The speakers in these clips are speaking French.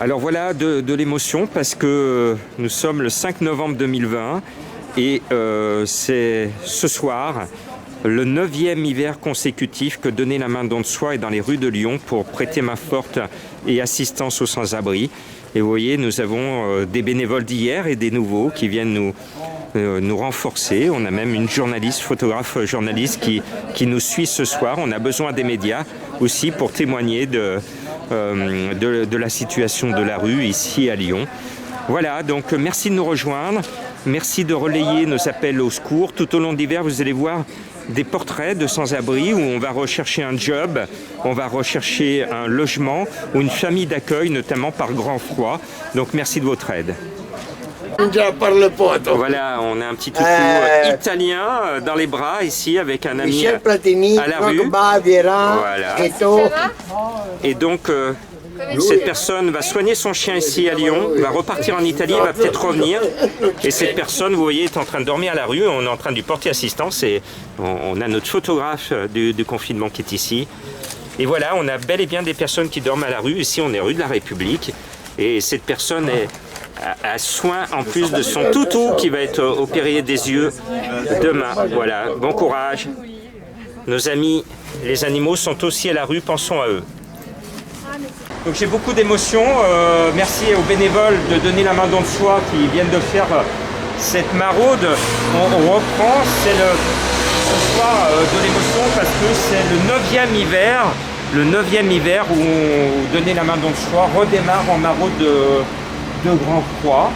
Alors voilà de l'émotion parce que nous sommes le 5 novembre 2020 et c'est ce soir le 9e hiver consécutif que Donner la main don de soi est dans les rues de Lyon pour prêter main forte et assistance aux sans-abri. Et vous voyez, nous avons des bénévoles d'hier et des nouveaux qui viennent nous renforcer. On a même une journaliste, photographe journaliste qui nous suit ce soir. On a besoin des médias aussi pour témoigner de la situation de la rue ici à Lyon. Voilà, donc merci de nous rejoindre. Merci de relayer nos appels au secours. Tout au long de l'hiver, vous allez voir des portraits de sans-abri où on va rechercher un job, on va rechercher un logement ou une famille d'accueil, notamment par grand froid. Donc merci de votre aide. Voilà, on a un petit toutou italien dans les bras ici avec un ami à la rue. Voilà. Et donc cette personne va soigner son chien ici à Lyon, va repartir en Italie, va peut-être revenir. Et cette personne, vous voyez, est en train de dormir à la rue. On est en train de lui porter assistance et on a notre photographe du confinement qui est ici. Et voilà, on a bel et bien des personnes qui dorment à la rue. Ici, on est rue de la République. Et cette personne a soin en plus de son toutou qui va être opéré des yeux demain. Voilà, bon courage. Nos amis, les animaux sont aussi à la rue, pensons à eux. Donc j'ai beaucoup d'émotions. Merci aux bénévoles de Donner la main don de soi qui viennent de faire cette maraude. On reprend, c'est ce soir de l'émotion parce que c'est le 9e hiver où Donner la main don de soi redémarre en maraude de Grand Croix.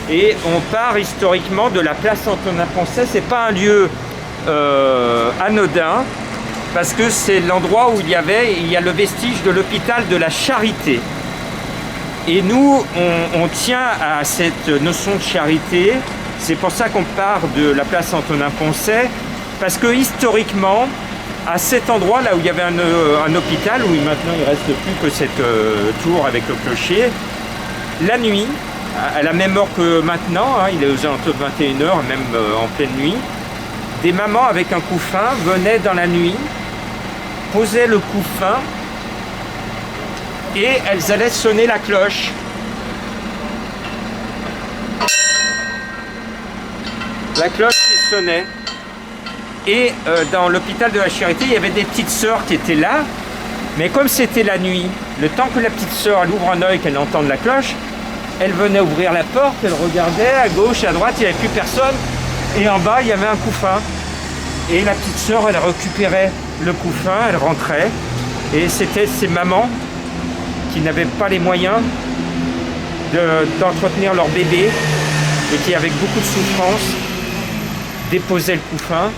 Et on part historiquement de la place Antonin-Poncet. C'est pas un lieu anodin. Parce que c'est l'endroit où il y a le vestige de l'hôpital de la Charité. Et nous, on tient à cette notion de charité. C'est pour ça qu'on part de la place Antonin-Poncet. Parce que historiquement, à cet endroit, là où il y avait un hôpital, où maintenant il ne reste plus que cette tour avec le clocher, la nuit, à la même heure que maintenant, il est aux alentours de 21h, même en pleine nuit, des mamans avec un couffin venaient dans la nuit, posaient le couffin et elles allaient sonner la cloche. La cloche qui sonnait. Et dans l'hôpital de la Charité, il y avait des petites sœurs qui étaient là, mais comme c'était la nuit, le temps que la petite sœur elle ouvre un œil, qu'elle entende la cloche, elle venait ouvrir la porte, elle regardait à gauche, à droite, il n'y avait plus personne. Et en bas, il y avait un couffin. Et la petite sœur, elle récupérait le couffin, elle rentrait. Et c'était ces mamans qui n'avaient pas les moyens d'entretenir leur bébé et qui, avec beaucoup de souffrance, déposaient le couffin.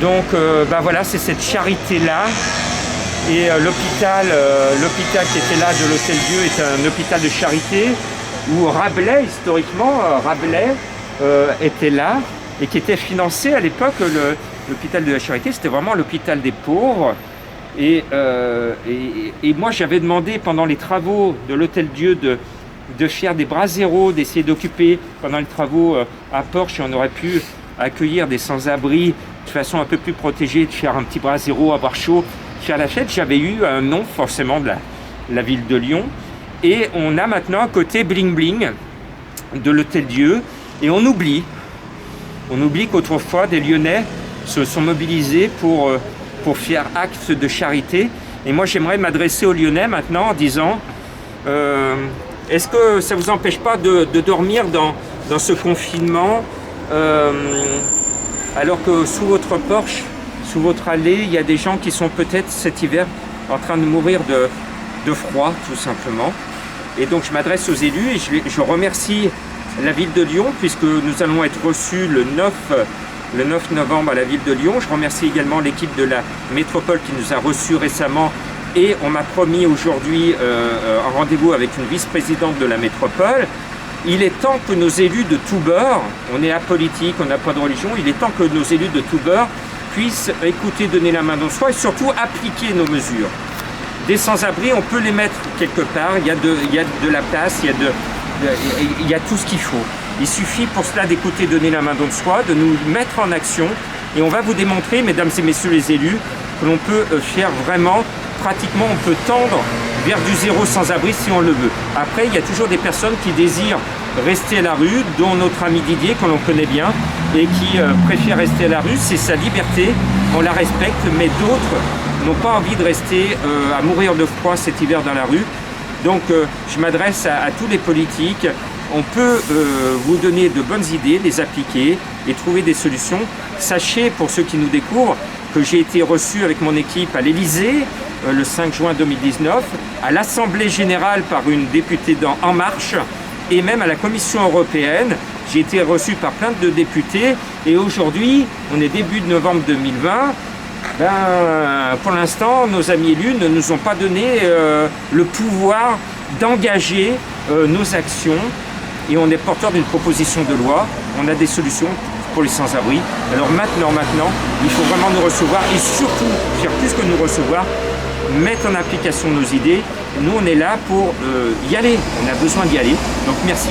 Donc, voilà, c'est cette charité-là. Et l'hôpital qui était là de l'Hôtel-Dieu est un hôpital de charité où Rabelais, historiquement, était là. Et qui était financé à l'époque, l'hôpital de la Charité, c'était vraiment l'hôpital des pauvres. Et moi, j'avais demandé pendant les travaux de l'Hôtel-Dieu de faire des braseros, d'essayer d'occuper pendant les travaux à Porche, on aurait pu accueillir des sans-abri de façon un peu plus protégée, de faire un petit brasero, avoir chaud, faire la fête. J'avais eu un nom forcément de la ville de Lyon. Et on a maintenant un côté bling-bling de l'Hôtel-Dieu. Et on oublie qu'autrefois des Lyonnais se sont mobilisés pour faire acte de charité. Et moi j'aimerais m'adresser aux Lyonnais maintenant en disant est-ce que ça ne vous empêche pas de dormir dans ce confinement alors que sous votre porche, sous votre allée, il y a des gens qui sont peut-être cet hiver en train de mourir de froid tout simplement. Et donc je m'adresse aux élus et je remercie la ville de Lyon, puisque nous allons être reçus le 9 novembre à la ville de Lyon. Je remercie également l'équipe de la métropole qui nous a reçus récemment et on m'a promis aujourd'hui un rendez-vous avec une vice-présidente de la métropole. Il est temps que nos élus de tout bord, on est apolitique, on n'a pas de religion, il est temps que nos élus de tout bord puissent écouter, donner la main dans soi et surtout appliquer nos mesures. Des sans-abri, on peut les mettre quelque part, il y a de la place, il y a tout ce qu'il faut. Il suffit pour cela d'écouter Donner la main don de soi, de nous mettre en action et on va vous démontrer, mesdames et messieurs les élus, que l'on peut faire vraiment, pratiquement on peut tendre vers du zéro sans-abri si on le veut. Après, il y a toujours des personnes qui désirent rester à la rue, dont notre ami Didier, que l'on connaît bien, et qui préfère rester à la rue. C'est sa liberté, on la respecte, mais d'autres n'ont pas envie de rester à mourir de froid cet hiver dans la rue. Donc je m'adresse à tous les politiques. On peut vous donner de bonnes idées, les appliquer et trouver des solutions. Sachez, pour ceux qui nous découvrent, que j'ai été reçu avec mon équipe à l'Élysée le 5 juin 2019, à l'Assemblée Générale par une députée d'En Marche, et même à la Commission Européenne. J'ai été reçu par plein de députés, et aujourd'hui, on est début de novembre 2020, pour l'instant, nos amis élus ne nous ont pas donné le pouvoir d'engager nos actions, et on est porteur d'une proposition de loi. On a des solutions pour les sans-abri. Alors maintenant, il faut vraiment nous recevoir, et surtout, faire plus que nous recevoir, mettre en application nos idées. Nous, on est là pour y aller. On a besoin d'y aller. Donc merci.